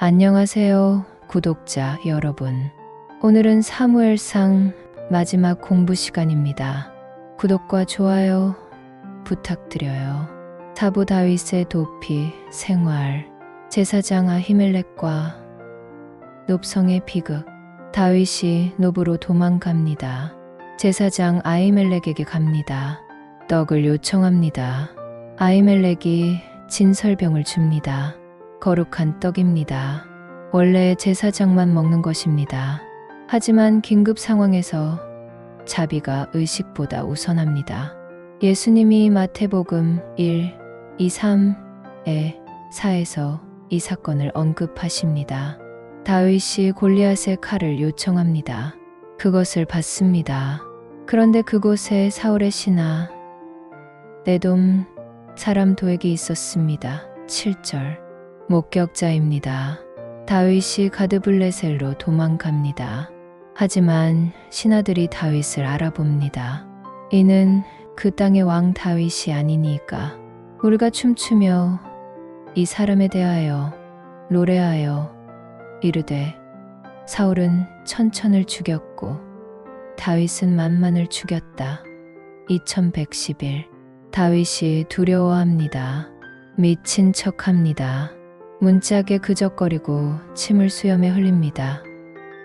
안녕하세요, 구독자 여러분. 오늘은 사무엘상 마지막 공부 시간입니다. 구독과 좋아요 부탁드려요. 사부 다윗의 도피 생활, 제사장 아히멜렉과 놉성의 비극. 다윗이 놉으로 도망갑니다. 제사장 아히멜렉에게 갑니다. 떡을 요청합니다. 아히멜렉이 진설병을 줍니다. 거룩한 떡입니다. 원래 제사장만 먹는 것입니다. 하지만 긴급 상황에서 자비가 의식보다 우선합니다. 예수님이 마태복음 1, 2, 3에 4에서 이 사건을 언급하십니다. 다윗이 골리앗의 칼을 요청합니다. 그것을 받습니다. 그런데 그곳에 사울의 신하 네돔 사람 도액이 있었습니다. 7절. 목격자입니다. 다윗이 가드블레셀로 도망갑니다. 하지만 신하들이 다윗을 알아봅니다. 이는 그 땅의 왕 다윗이 아니니까. 우리가 춤추며 이 사람에 대하여 노래하여 이르되 사울은 천천을 죽였고 다윗은 만만을 죽였다. 2111. 다윗이 두려워합니다. 미친 척합니다. 문짝에 그적거리고 침을 수염에 흘립니다.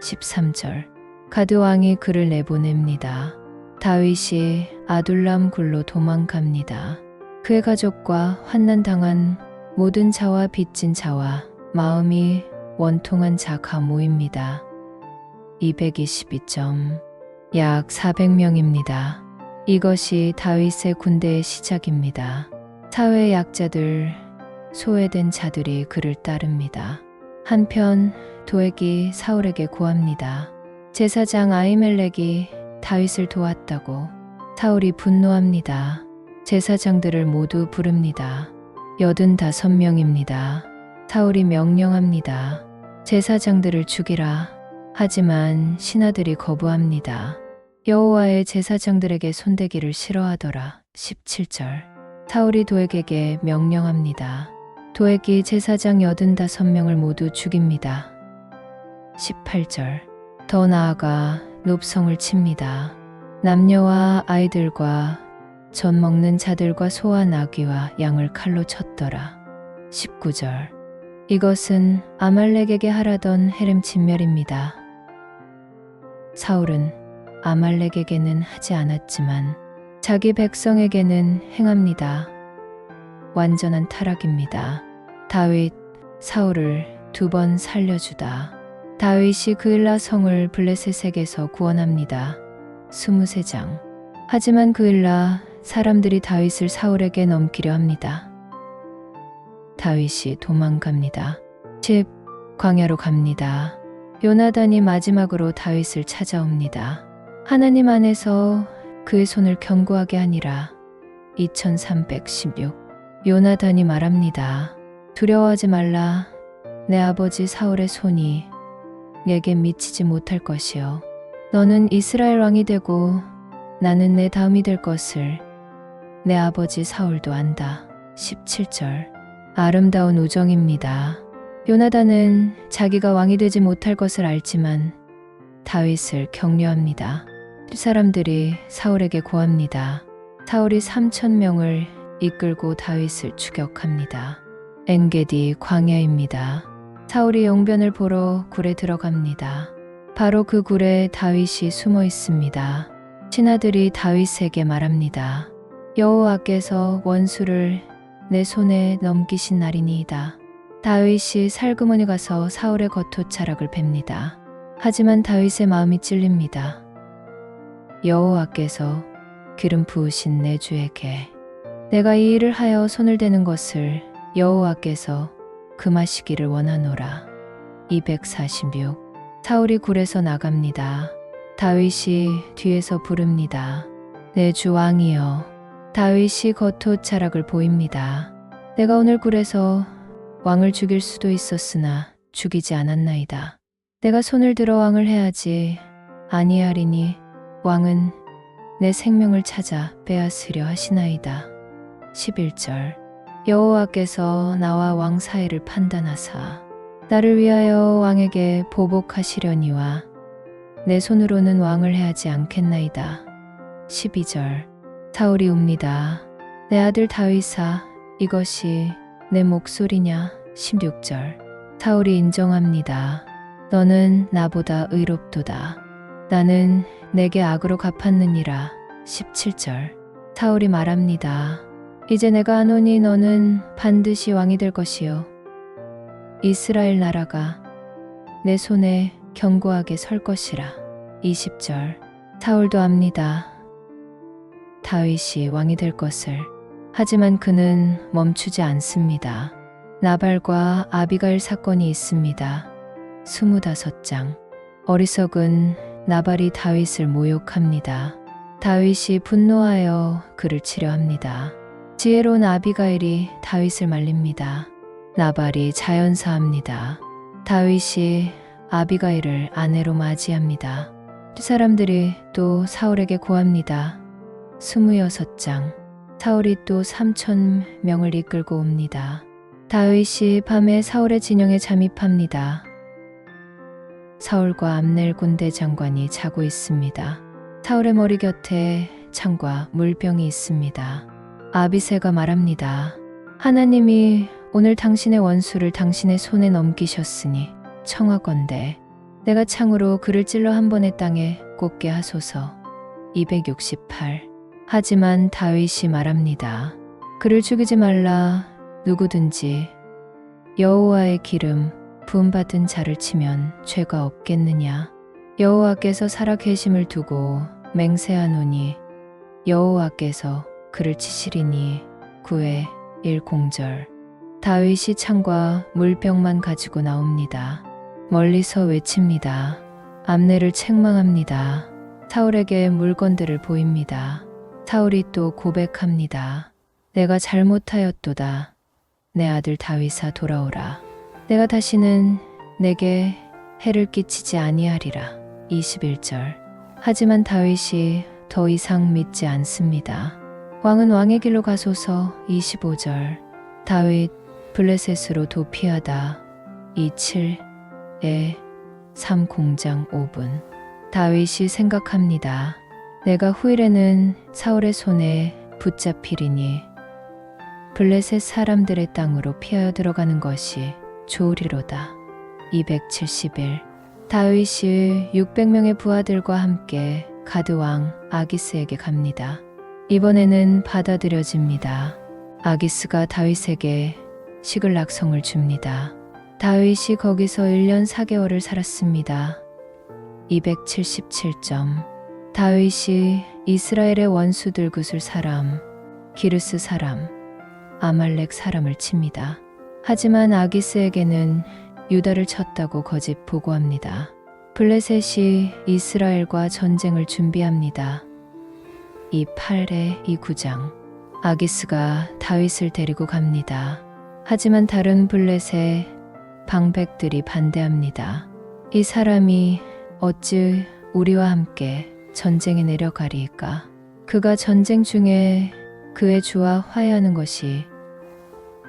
13절. 가드 왕이 그를 내보냅니다. 다윗이 아둘람 굴로 도망갑니다. 그의 가족과 환난당한 모든 자와 빚진 자와 마음이 원통한 자가 모입니다. 222점. 약 400명입니다. 이것이 다윗의 군대의 시작입니다. 사회의 약자들, 소외된 자들이 그를 따릅니다. 한편 도액이 사울에게 고합니다. 제사장 아히멜렉이 다윗을 도왔다고. 사울이 분노합니다. 제사장들을 모두 부릅니다. 85명입니다. 사울이 명령합니다. 제사장들을 죽이라. 하지만 신하들이 거부합니다. 여호와의 제사장들에게 손대기를 싫어하더라. 17절. 사울이 도액에게 명령합니다. 도액이 제사장 85명을 모두 죽입니다. 18절. 더 나아가 놉성을 칩니다. 남녀와 아이들과 젖 먹는 자들과 소와 나귀와 양을 칼로 쳤더라. 19절. 이것은 아말렉에게 하라던 헤렘 진멸입니다. 사울은 아말렉에게는 하지 않았지만 자기 백성에게는 행합니다. 완전한 타락입니다. 다윗, 사울을 2번 살려주다. 다윗이 그일라 성을 블레셋에게서 구원합니다. 23장. 하지만 그일라 사람들이 다윗을 사울에게 넘기려 합니다. 다윗이 도망갑니다. 10. 광야로 갑니다. 요나단이 마지막으로 다윗을 찾아옵니다. 하나님 안에서 그의 손을 견고하게 하니라. 2316. 요나단이 말합니다. 두려워하지 말라. 내 아버지 사울의 손이 내게 미치지 못할 것이요. 너는 이스라엘 왕이 되고 나는 내 다음이 될 것을 내 아버지 사울도 안다. 17절. 아름다운 우정입니다. 요나단은 자기가 왕이 되지 못할 것을 알지만 다윗을 격려합니다. 사람들이 사울에게 고합니다. 사울이 3,000명을 이끌고 다윗을 추격합니다. 엔게디 광야입니다. 사울이 용변을 보러 굴에 들어갑니다. 바로 그 굴에 다윗이 숨어 있습니다. 신하들이 다윗에게 말합니다. 여호와께서 원수를 내 손에 넘기신 날이니이다. 다윗이 살그머니 가서 사울의 겉옷자락을 뱁니다. 하지만 다윗의 마음이 찔립니다. 여호와께서 기름 부으신 내 주에게 내가 이 일을 하여 손을 대는 것을 여호와께서 금하시기를 원하노라. 246. 사울이 굴에서 나갑니다. 다윗이 뒤에서 부릅니다. 내 주 왕이여. 다윗이 겉옷자락을 보입니다. 내가 오늘 굴에서 왕을 죽일 수도 있었으나 죽이지 않았나이다. 내가 손을 들어 왕을 해야지 아니하리니 왕은 내 생명을 찾아 빼앗으려 하시나이다. 11절. 여호와께서 나와 왕 사이를 판단하사 나를 위하여 왕에게 보복하시려니와 내 손으로는 왕을 해하지 않겠나이다. 12절. 사울이 웁니다. 내 아들 다윗아, 이것이 내 목소리냐? 16절. 사울이 인정합니다. 너는 나보다 의롭도다. 나는 내게 악으로 갚았느니라. 17절. 사울이 말합니다. 이제 내가 하노니 너는 반드시 왕이 될 것이요 이스라엘 나라가 내 손에 견고하게 설 것이라. 20절. 사울도 압니다. 다윗이 왕이 될 것을. 하지만 그는 멈추지 않습니다. 나발과 아비가일 사건이 있습니다. 25장. 어리석은 나발이 다윗을 모욕합니다. 다윗이 분노하여 그를 치려 합니다. 지혜로운 아비가일이 다윗을 말립니다. 나발이 자연사합니다. 다윗이 아비가일을 아내로 맞이합니다. 사람들이 또 사울에게 고합니다. 26장. 사울이 또 3,000명을 이끌고 옵니다. 다윗이 밤에 사울의 진영에 잠입합니다. 사울과 압넬 군대 장관이 자고 있습니다. 사울의 머리 곁에 창과 물병이 있습니다. 아비새가 말합니다. 하나님이 오늘 당신의 원수를 당신의 손에 넘기셨으니 청하건대 내가 창으로 그를 찔러 한 번의 땅에 꽂게 하소서. 268. 하지만 다윗이 말합니다. 그를 죽이지 말라. 누구든지 여호와의 기름 부음받은 자를 치면 죄가 없겠느냐. 여호와께서 살아 계심을 두고 맹세하노니 여호와께서 그를 치시리니. 9회 1공절. 다윗이 창과 물병만 가지고 나옵니다. 멀리서 외칩니다. 압넬을 책망합니다. 사울에게 물건들을 보입니다. 사울이 또 고백합니다. 내가 잘못하였도다. 내 아들 다윗아 돌아오라. 내가 다시는 내게 해를 끼치지 아니하리라. 21절. 하지만 다윗이 더 이상 믿지 않습니다. 왕은 왕의 길로 가소서. 25절. 다윗 블레셋으로 도피하다. 27에 3공장 5분. 다윗이 생각합니다. 내가 후일에는 사울의 손에 붙잡히리니 블레셋 사람들의 땅으로 피하여 들어가는 것이 좋으리로다. 271. 다윗이 600명의 부하들과 함께 가드왕 아기스에게 갑니다. 이번에는 받아들여집니다. 아기스가 다윗에게 시글락성을 줍니다. 다윗이 거기서 1년 4개월을 살았습니다. 277점. 다윗이 이스라엘의 원수들 구슬 사람, 기르스 사람, 아말렉 사람을 칩니다. 하지만 아기스에게는 유다를 쳤다고 거짓 보고합니다. 블레셋이 이스라엘과 전쟁을 준비합니다. 28의 2구장. 아기스가 다윗을 데리고 갑니다. 하지만 다른 블레셋 방백들이 반대합니다. 이 사람이 어찌 우리와 함께 전쟁에 내려가리이까? 그가 전쟁 중에 그의 주와 화해하는 것이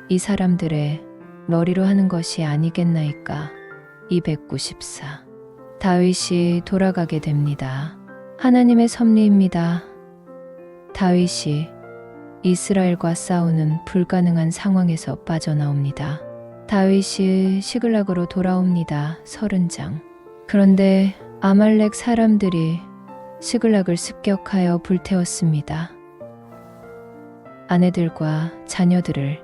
이 사람들의 머리로 하는 것이 아니겠나이까? 294. 다윗이 돌아가게 됩니다. 하나님의 섭리입니다. 다윗이 이스라엘과 싸우는 불가능한 상황에서 빠져나옵니다. 다윗이 시글락으로 돌아옵니다. 30장. 그런데 아말렉 사람들이 시글락을 습격하여 불태웠습니다. 아내들과 자녀들을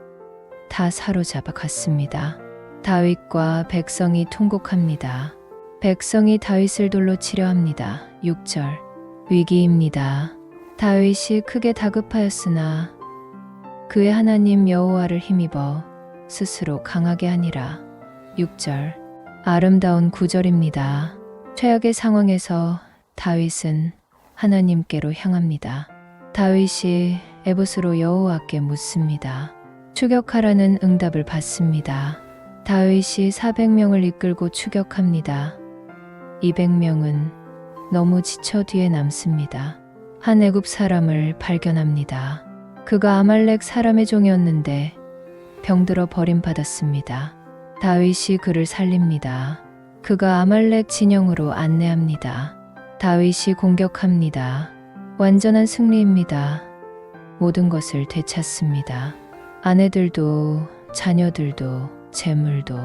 다 사로잡아 갔습니다. 다윗과 백성이 통곡합니다. 백성이 다윗을 돌로 치려 합니다. 6절. 위기입니다. 다윗이 크게 다급하였으나 그의 하나님 여호와를 힘입어 스스로 강하게 하니라. 6절. 아름다운 구절입니다. 최악의 상황에서 다윗은 하나님께로 향합니다. 다윗이 에봇으로 여호와께 묻습니다. 추격하라는 응답을 받습니다. 다윗이 400명을 이끌고 추격합니다. 200명은 너무 지쳐 뒤에 남습니다. 한 애굽 사람을 발견합니다. 그가 아말렉 사람의 종이었는데 병들어 버림받았습니다. 다윗이 그를 살립니다. 그가 아말렉 진영으로 안내합니다. 다윗이 공격합니다. 완전한 승리입니다. 모든 것을 되찾습니다. 아내들도 자녀들도 재물도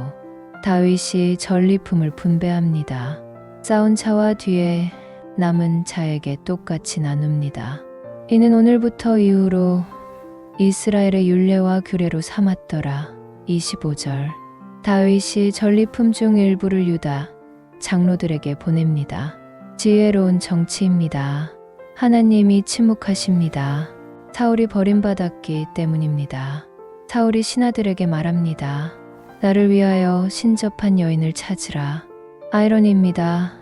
다윗이 전리품을 분배합니다. 쌓은 차와 뒤에 남은 자에게 똑같이 나눕니다. 이는 오늘부터 이후로 이스라엘의 율례와 규례로 삼았더라. 25절. 다윗이 전리품 중 일부를 유다 장로들에게 보냅니다. 지혜로운 정치입니다. 하나님이 침묵하십니다. 사울이 버림받았기 때문입니다. 사울이 신하들에게 말합니다. 나를 위하여 신접한 여인을 찾으라. 아이러니입니다.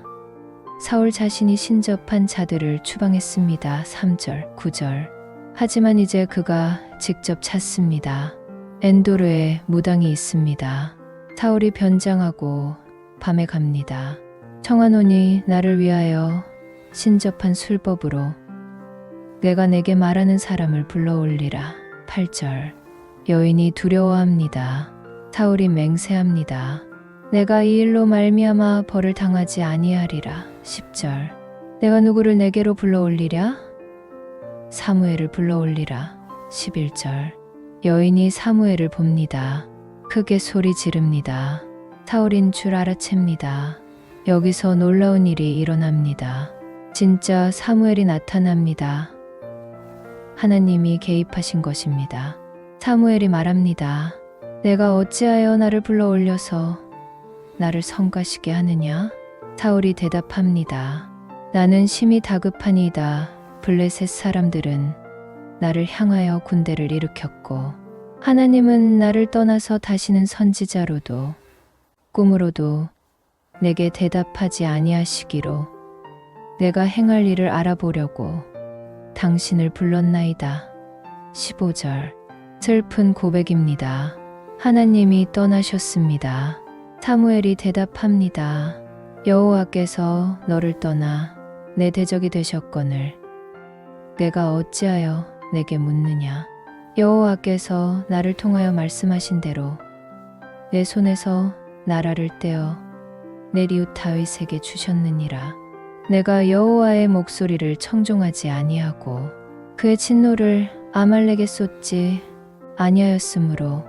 사울 자신이 신접한 자들을 추방했습니다. 3절, 9절. 하지만 이제 그가 직접 찾습니다. 엔도르에 무당이 있습니다. 사울이 변장하고 밤에 갑니다. 청하노니 나를 위하여 신접한 술법으로 내가 내게 말하는 사람을 불러올리라. 8절. 여인이 두려워합니다. 사울이 맹세합니다. 내가 이 일로 말미암아 벌을 당하지 아니하리라. 10절. 내가 누구를 내게로 불러올리랴? 사무엘을 불러올리라. 11절. 여인이 사무엘을 봅니다. 크게 소리 지릅니다. 사울인 줄 알아챕니다. 여기서 놀라운 일이 일어납니다. 진짜 사무엘이 나타납니다. 하나님이 개입하신 것입니다. 사무엘이 말합니다. 내가 어찌하여 나를 불러올려서 나를 성가시게 하느냐? 사울이 대답합니다. 나는 심히 다급하니이다. 블레셋 사람들은 나를 향하여 군대를 일으켰고 하나님은 나를 떠나서 다시는 선지자로도 꿈으로도 내게 대답하지 아니하시기로 내가 행할 일을 알아보려고 당신을 불렀나이다. 15절. 슬픈 고백입니다. 하나님이 떠나셨습니다. 사무엘이 대답합니다. 여호와께서 너를 떠나 내 대적이 되셨거늘 내가 어찌하여 내게 묻느냐. 여호와께서 나를 통하여 말씀하신 대로 내 손에서 나라를 떼어 내 이웃 다윗에게 주셨느니라. 내가 여호와의 목소리를 청종하지 아니하고 그의 진노를 아말렉에 쏟지 아니하였으므로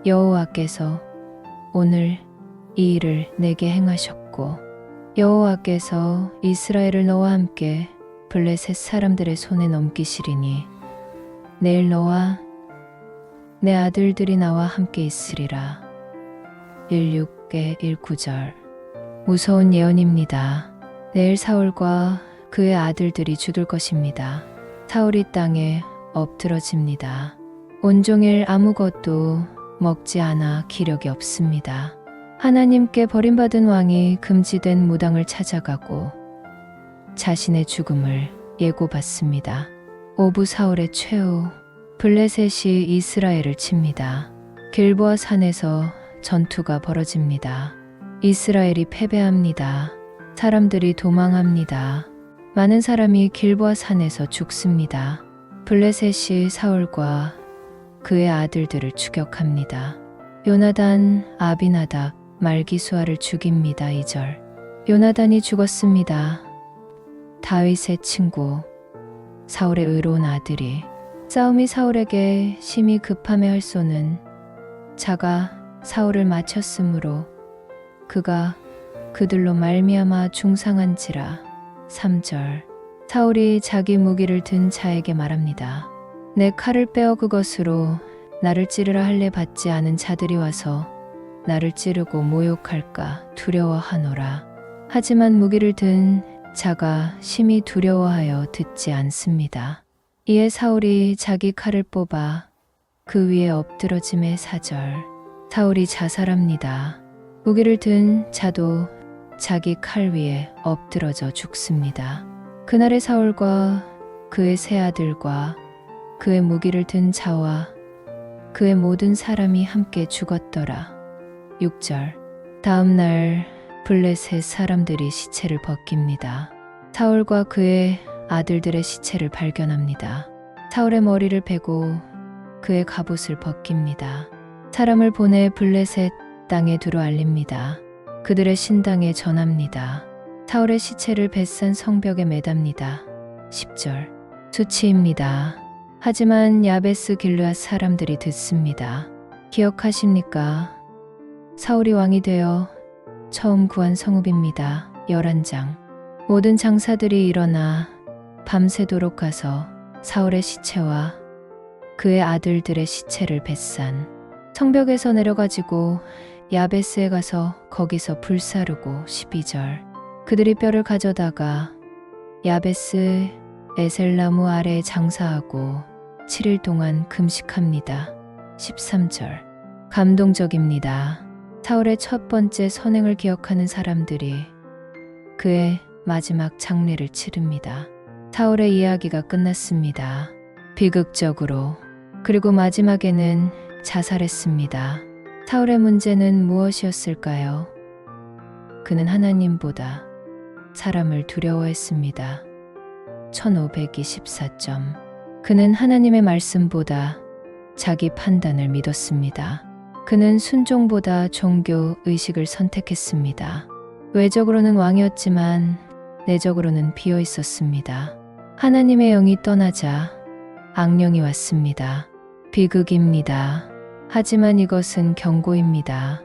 여호와께서 오늘 이 일을 내게 행하셨고 여호와께서 이스라엘을 너와 함께 블레셋 사람들의 손에 넘기시리니 내일 너와 내 아들들이 나와 함께 있으리라. 16개 19절. 무서운 예언입니다. 내일 사울과 그의 아들들이 죽을 것입니다. 사울이 땅에 엎드러집니다. 온종일 아무것도 먹지 않아 기력이 없습니다. 하나님께 버림받은 왕이 금지된 무당을 찾아가고 자신의 죽음을 예고받습니다. 오부 사울의 최후, 블레셋이 이스라엘을 칩니다. 길보아 산에서 전투가 벌어집니다. 이스라엘이 패배합니다. 사람들이 도망합니다. 많은 사람이 길보아 산에서 죽습니다. 블레셋이 사울과 그의 아들들을 추격합니다. 요나단, 아비나답, 말기수아를 죽입니다. 2절. 요나단이 죽었습니다. 다윗의 친구, 사울의 의로운 아들이 싸움이 사울에게 심히 급함에 할소는 자가 사울을 마쳤으므로 그가 그들로 말미암아 중상한지라. 3절. 사울이 자기 무기를 든 자에게 말합니다. 내 칼을 빼어 그것으로 나를 찌르라 할례 받지 않은 자들이 와서 나를 찌르고 모욕할까 두려워하노라. 하지만 무기를 든 자가 심히 두려워하여 듣지 않습니다. 이에 사울이 자기 칼을 뽑아 그 위에 엎드러짐에 4절. 사울이 자살합니다. 무기를 든 자도 자기 칼 위에 엎드러져 죽습니다. 그날의 사울과 그의 세 아들과 그의 무기를 든 자와 그의 모든 사람이 함께 죽었더라. 6절. 다음 날 블레셋 사람들이 시체를 벗깁니다. 사울과 그의 아들들의 시체를 발견합니다. 사울의 머리를 베고 그의 갑옷을 벗깁니다. 사람을 보내 블레셋 땅에 두루 알립니다. 그들의 신당에 전합니다. 사울의 시체를 벳산 성벽에 매답니다. 10절 수치입니다. 하지만 야베스 길르앗 사람들이 듣습니다. 기억하십니까? 사울이 왕이 되어 처음 구한 성읍입니다. 11장 모든 장사들이 일어나 밤새도록 가서 사울의 시체와 그의 아들들의 시체를 벳산 성벽에서 내려가지고 야베스에 가서 거기서 불사르고 12절 그들이 뼈를 가져다가 야베스 에셀나무 아래에 장사하고 7일 동안 금식합니다. 13절 감동적입니다. 사울의 첫 번째 선행을 기억하는 사람들이 그의 마지막 장례를 치릅니다. 사울의 이야기가 끝났습니다. 비극적으로. 그리고 마지막에는 자살했습니다. 사울의 문제는 무엇이었을까요? 그는 하나님보다 사람을 두려워했습니다. 1524점 그는 하나님의 말씀보다 자기 판단을 믿었습니다. 그는 순종보다 종교 의식을 선택했습니다. 외적으로는 왕이었지만 내적으로는 비어 있었습니다. 하나님의 영이 떠나자 악령이 왔습니다. 비극입니다. 하지만 이것은 경고입니다.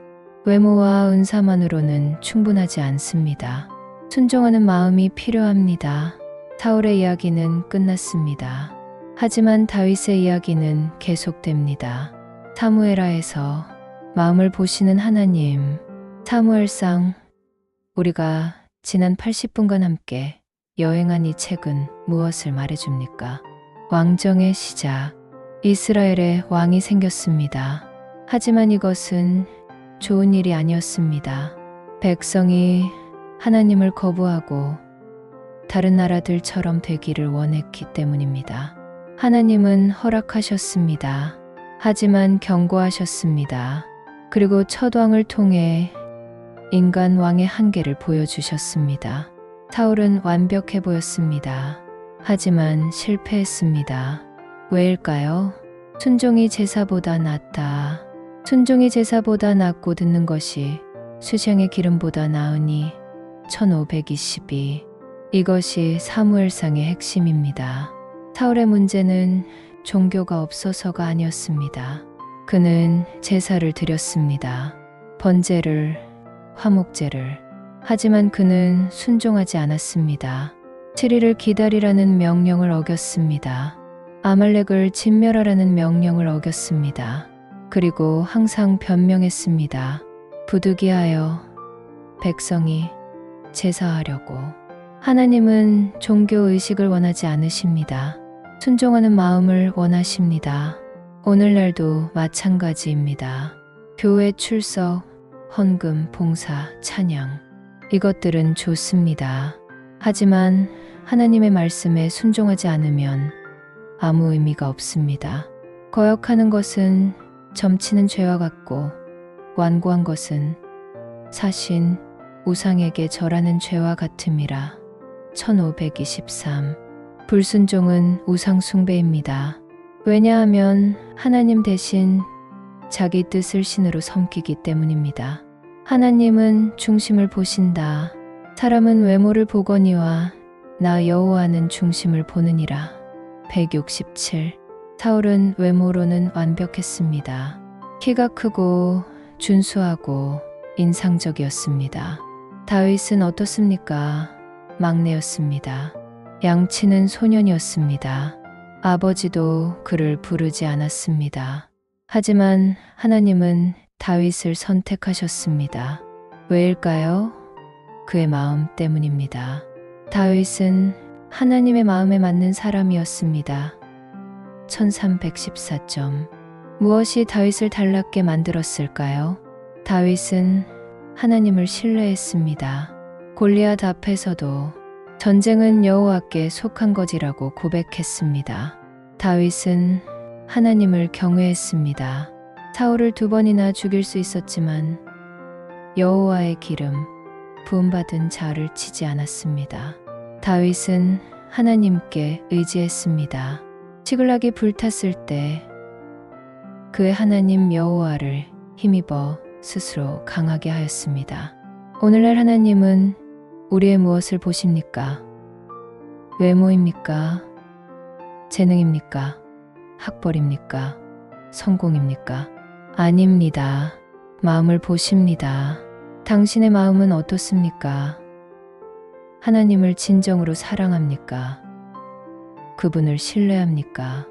외모와 은사만으로는 충분하지 않습니다. 순종하는 마음이 필요합니다. 사울의 이야기는 끝났습니다. 하지만 다윗의 이야기는 계속됩니다. 사무엘하에서 마음을 보시는 하나님. 사무엘상 우리가 지난 80분간 함께 여행한 이 책은 무엇을 말해줍니까? 왕정의 시작. 이스라엘에 왕이 생겼습니다. 하지만 이것은 좋은 일이 아니었습니다. 백성이 하나님을 거부하고 다른 나라들처럼 되기를 원했기 때문입니다. 하나님은 허락하셨습니다. 하지만 경고하셨습니다. 그리고 첫 왕을 통해 인간 왕의 한계를 보여주셨습니다. 사울은 완벽해 보였습니다. 하지만 실패했습니다. 왜일까요? 순종이 제사보다 낫다. 순종이 제사보다 낫고 듣는 것이 수생의 기름보다 나으니 1522 이것이 사무엘상의 핵심입니다. 사울의 문제는 종교가 없어서가 아니었습니다. 그는 제사를 드렸습니다. 번제를, 화목제를. 하지만 그는 순종하지 않았습니다. 7일을 기다리라는 명령을 어겼습니다. 아말렉을 진멸하라는 명령을 어겼습니다. 그리고 항상 변명했습니다. 부득이하여 백성이 제사하려고. 하나님은 종교의식을 원하지 않으십니다. 순종하는 마음을 원하십니다. 오늘날도 마찬가지입니다. 교회 출석, 헌금, 봉사, 찬양. 이것들은 좋습니다. 하지만 하나님의 말씀에 순종하지 않으면 아무 의미가 없습니다. 거역하는 것은 점치는 죄와 같고 완고한 것은 사신, 우상에게 절하는 죄와 같음이라. 1523 불순종은 우상 숭배입니다. 왜냐하면 하나님 대신 자기 뜻을 신으로 섬기기 때문입니다. 하나님은 중심을 보신다. 사람은 외모를 보거니와 나 여호와는 중심을 보느니라. 167 사울은 외모로는 완벽했습니다. 키가 크고 준수하고 인상적이었습니다. 다윗은 어떻습니까? 막내였습니다. 양치는 소년이었습니다. 아버지도 그를 부르지 않았습니다. 하지만 하나님은 다윗을 선택하셨습니다. 왜일까요? 그의 마음 때문입니다. 다윗은 하나님의 마음에 맞는 사람이었습니다. 1314점 무엇이 다윗을 달랍게 만들었을까요? 다윗은 하나님을 신뢰했습니다. 골리앗 앞에서도 전쟁은 여호와께 속한 것이라고 고백했습니다. 다윗은 하나님을 경외했습니다. 사울을 2번이나 죽일 수 있었지만 여호와의 기름 부음받은 자를 치지 않았습니다. 다윗은 하나님께 의지했습니다. 시글락이 불탔을 때 그의 하나님 여호와를 힘입어 스스로 강하게 하였습니다. 오늘날 하나님은 우리의 무엇을 보십니까? 외모입니까? 재능입니까? 학벌입니까? 성공입니까? 아닙니다. 마음을 보십니다. 당신의 마음은 어떻습니까? 하나님을 진정으로 사랑합니까? 그분을 신뢰합니까?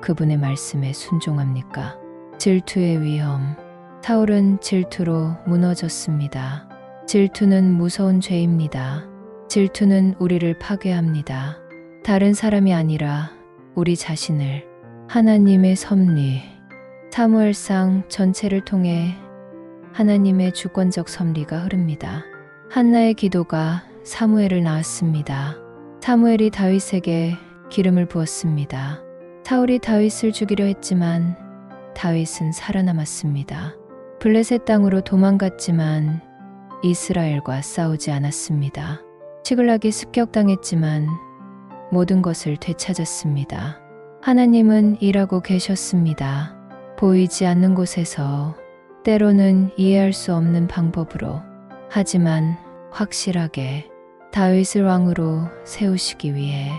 그분의 말씀에 순종합니까? 질투의 위험. 사울은 질투로 무너졌습니다. 질투는 무서운 죄입니다. 질투는 우리를 파괴합니다. 다른 사람이 아니라 우리 자신을. 하나님의 섭리. 사무엘상 전체를 통해 하나님의 주권적 섭리가 흐릅니다. 한나의 기도가 사무엘을 낳았습니다. 사무엘이 다윗에게 기름을 부었습니다. 사울이 다윗을 죽이려 했지만 다윗은 살아남았습니다. 블레셋 땅으로 도망갔지만 이스라엘과 싸우지 않았습니다. 시글락이 습격당했지만 모든 것을 되찾았습니다. 하나님은 일하고 계셨습니다. 보이지 않는 곳에서, 때로는 이해할 수 없는 방법으로, 하지만 확실하게 다윗을 왕으로 세우시기 위해,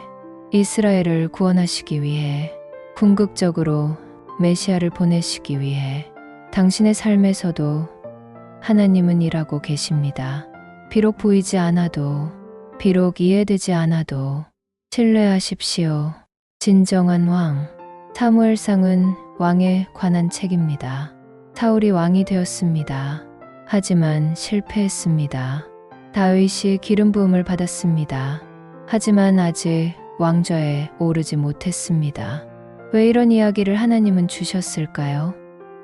이스라엘을 구원하시기 위해, 궁극적으로 메시아를 보내시기 위해 당신의 삶에서도 하나님은 일하고 계십니다. 비록 보이지 않아도, 비록 이해되지 않아도 신뢰하십시오. 진정한 왕. 사무엘상은 왕에 관한 책입니다. 사울이 왕이 되었습니다. 하지만 실패했습니다. 다윗이 기름 부음을 받았습니다. 하지만 아직 왕좌에 오르지 못했습니다. 왜 이런 이야기를 하나님은 주셨을까요?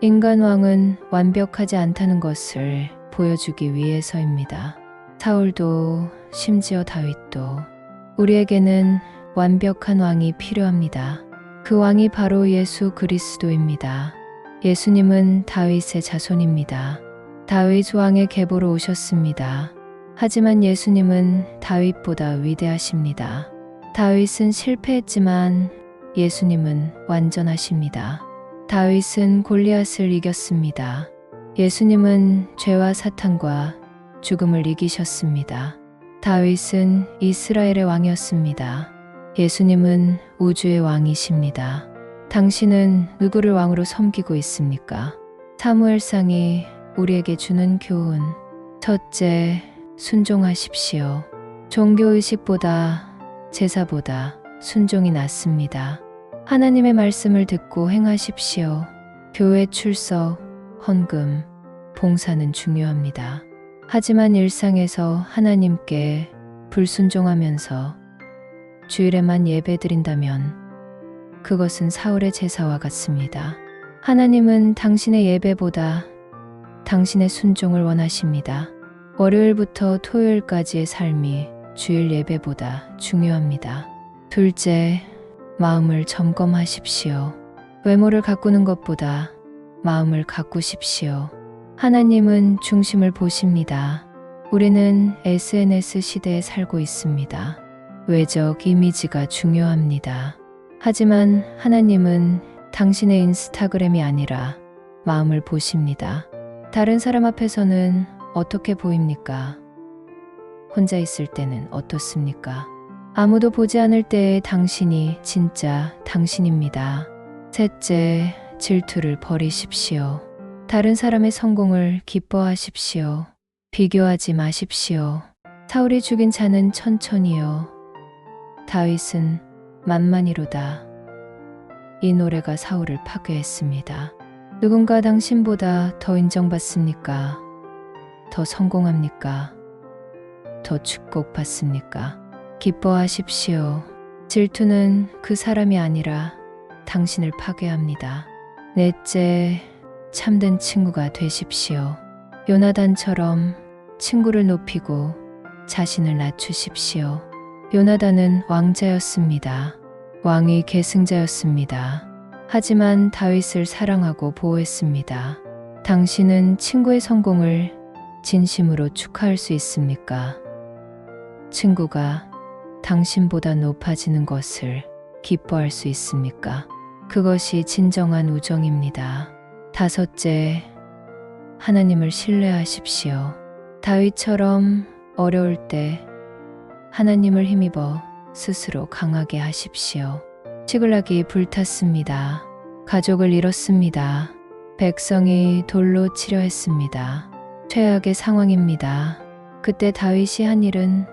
인간 왕은 완벽하지 않다는 것을 보여주기 위해서입니다. 사울도 심지어 다윗도 우리에게는 완벽한 왕이 필요합니다. 그 왕이 바로 예수 그리스도입니다. 예수님은 다윗의 자손입니다. 다윗 왕의 계보로 오셨습니다. 하지만 예수님은 다윗보다 위대하십니다. 다윗은 실패했지만 예수님은 완전하십니다. 다윗은 골리앗을 이겼습니다. 예수님은 죄와 사탄과 죽음을 이기셨습니다. 다윗은 이스라엘의 왕이었습니다. 예수님은 우주의 왕이십니다. 당신은 누구를 왕으로 섬기고 있습니까? 사무엘상이 우리에게 주는 교훈. 첫째, 순종하십시오. 종교의식보다, 제사보다 순종이 낫습니다. 하나님의 말씀을 듣고 행하십시오. 교회 출석, 헌금, 봉사는 중요합니다. 하지만 일상에서 하나님께 불순종하면서 주일에만 예배드린다면 그것은 사울의 제사와 같습니다. 하나님은 당신의 예배보다 당신의 순종을 원하십니다. 월요일부터 토요일까지의 삶이 주일 예배보다 중요합니다. 둘째, 마음을 점검하십시오. 외모를 가꾸는 것보다 마음을 가꾸십시오. 하나님은 중심을 보십니다. 우리는 SNS 시대에 살고 있습니다. 외적 이미지가 중요합니다. 하지만 하나님은 당신의 인스타그램이 아니라 마음을 보십니다. 다른 사람 앞에서는 어떻게 보입니까? 혼자 있을 때는 어떻습니까? 아무도 보지 않을 때의 당신이 진짜 당신입니다. 셋째, 질투를 버리십시오. 다른 사람의 성공을 기뻐하십시오. 비교하지 마십시오. 사울이 죽인 자는 천천히요. 다윗은 만만히로다. 이 노래가 사울을 파괴했습니다. 누군가 당신보다 더 인정받습니까? 더 성공합니까? 더 축복받습니까? 기뻐하십시오. 질투는 그 사람이 아니라 당신을 파괴합니다. 넷째, 참된 친구가 되십시오. 요나단처럼 친구를 높이고 자신을 낮추십시오. 요나단은 왕자였습니다. 왕이 계승자였습니다. 하지만 다윗을 사랑하고 보호했습니다. 당신은 친구의 성공을 진심으로 축하할 수 있습니까? 친구가 당신보다 높아지는 것을 기뻐할 수 있습니까? 그것이 진정한 우정입니다. 다섯째, 하나님을 신뢰하십시오. 다윗처럼 어려울 때 하나님을 힘입어 스스로 강하게 하십시오. 시글락이 불탔습니다. 가족을 잃었습니다. 백성이 돌로 치려 했습니다. 최악의 상황입니다. 그때 다윗이 한 일은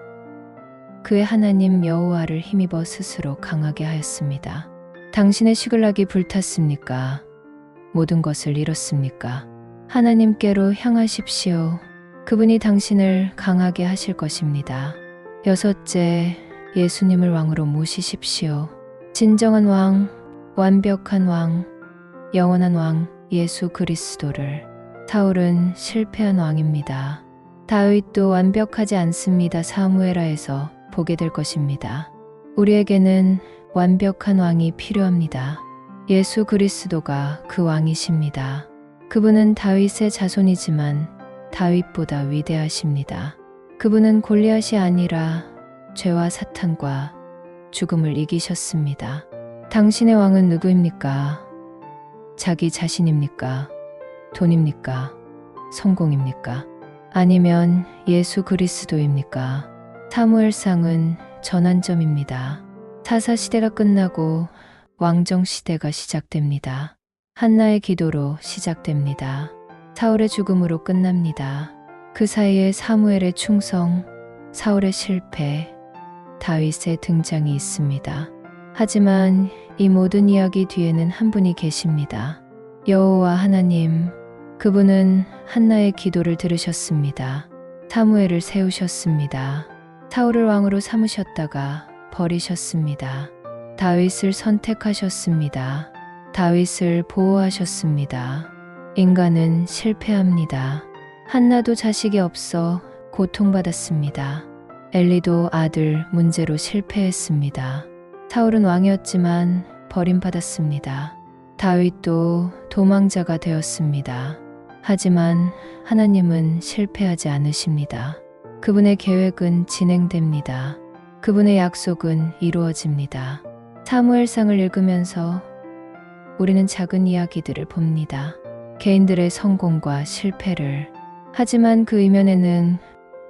그의 하나님 여호와를 힘입어 스스로 강하게 하였습니다. 당신의 시글락이 불탔습니까? 모든 것을 잃었습니까? 하나님께로 향하십시오. 그분이 당신을 강하게 하실 것입니다. 여섯째, 예수님을 왕으로 모시십시오. 진정한 왕, 완벽한 왕, 영원한 왕 예수 그리스도를. 사울은 실패한 왕입니다. 다윗도 완벽하지 않습니다. 사무엘하에서 보게 될 것입니다. 우리에게는 완벽한 왕이 필요합니다. 예수 그리스도가 그 왕이십니다. 그분은 다윗의 자손이지만 다윗보다 위대하십니다. 그분은 골리앗이 아니라 죄와 사탄과 죽음을 이기셨습니다. 당신의 왕은 누구입니까? 자기 자신입니까? 돈입니까? 성공입니까? 아니면 예수 그리스도입니까? 사무엘상은 전환점입니다. 사사시대가 끝나고 왕정시대가 시작됩니다. 한나의 기도로 시작됩니다. 사울의 죽음으로 끝납니다. 그 사이에 사무엘의 충성, 사울의 실패, 다윗의 등장이 있습니다. 하지만 이 모든 이야기 뒤에는 한 분이 계십니다. 여호와 하나님, 그분은 한나의 기도를 들으셨습니다. 사무엘을 세우셨습니다. 사울을 왕으로 삼으셨다가 버리셨습니다. 다윗을 선택하셨습니다. 다윗을 보호하셨습니다. 인간은 실패합니다. 한나도 자식이 없어 고통받았습니다. 엘리도 아들 문제로 실패했습니다. 사울은 왕이었지만 버림받았습니다. 다윗도 도망자가 되었습니다. 하지만 하나님은 실패하지 않으십니다. 그분의 계획은 진행됩니다. 그분의 약속은 이루어집니다. 사무엘상을 읽으면서 우리는 작은 이야기들을 봅니다. 개인들의 성공과 실패를. 하지만 그 이면에는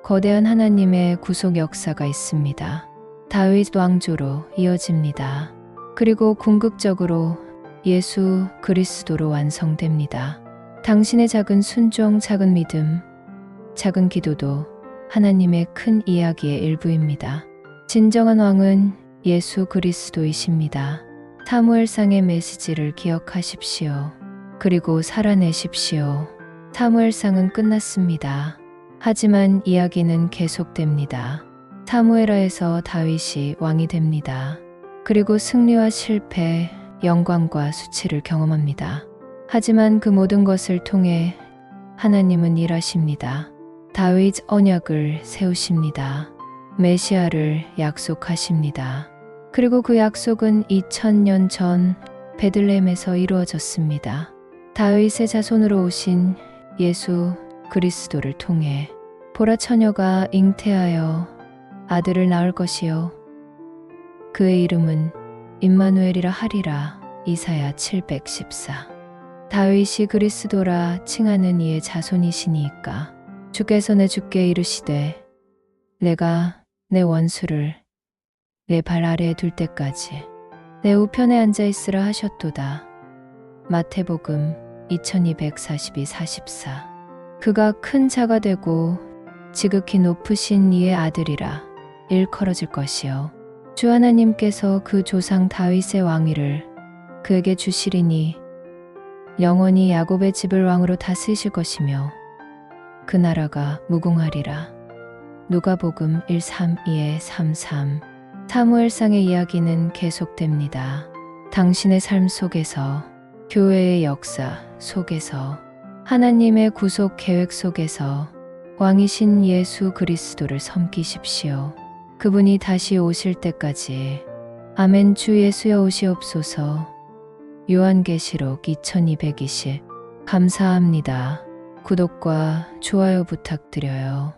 거대한 하나님의 구속 역사가 있습니다. 다윗 왕조로 이어집니다. 그리고 궁극적으로 예수 그리스도로 완성됩니다. 당신의 작은 순종, 작은 믿음, 작은 기도도 하나님의 큰 이야기의 일부입니다. 진정한 왕은 예수 그리스도이십니다. 사무엘상의 메시지를 기억하십시오. 그리고 살아내십시오. 사무엘상은 끝났습니다. 하지만 이야기는 계속됩니다. 사무엘하에서 다윗이 왕이 됩니다. 그리고 승리와 실패, 영광과 수치를 경험합니다. 하지만 그 모든 것을 통해 하나님은 일하십니다. 다윗 언약을 세우십니다. 메시아를 약속하십니다. 그리고 그 약속은 2000년 전 베들레헴에서 이루어졌습니다. 다윗의 자손으로 오신 예수 그리스도를 통해 보라 처녀가 잉태하여 아들을 낳을 것이요 그의 이름은 임마누엘이라 하리라. 이사야 714. 다윗이 그리스도라 칭하는 이의 자손이시니이까. 주께서 내 주께 이르시되 내가 내 원수를 내 발 아래에 둘 때까지 내 우편에 앉아 있으라 하셨도다. 마태복음 2242-44. 그가 큰 자가 되고 지극히 높으신 이의 아들이라 일컬어질 것이요 주 하나님께서 그 조상 다윗의 왕위를 그에게 주시리니 영원히 야곱의 집을 왕으로 다스리실 것이며 그 나라가 무궁하리라. 누가복음 1:32-33. 사무엘상의 이야기는 계속됩니다. 당신의 삶 속에서, 교회의 역사 속에서, 하나님의 구속 계획 속에서 왕이신 예수 그리스도를 섬기십시오. 그분이 다시 오실 때까지. 아멘. 주 예수여 오시옵소서. 요한계시록 2220. 감사합니다. 구독과 좋아요 부탁드려요.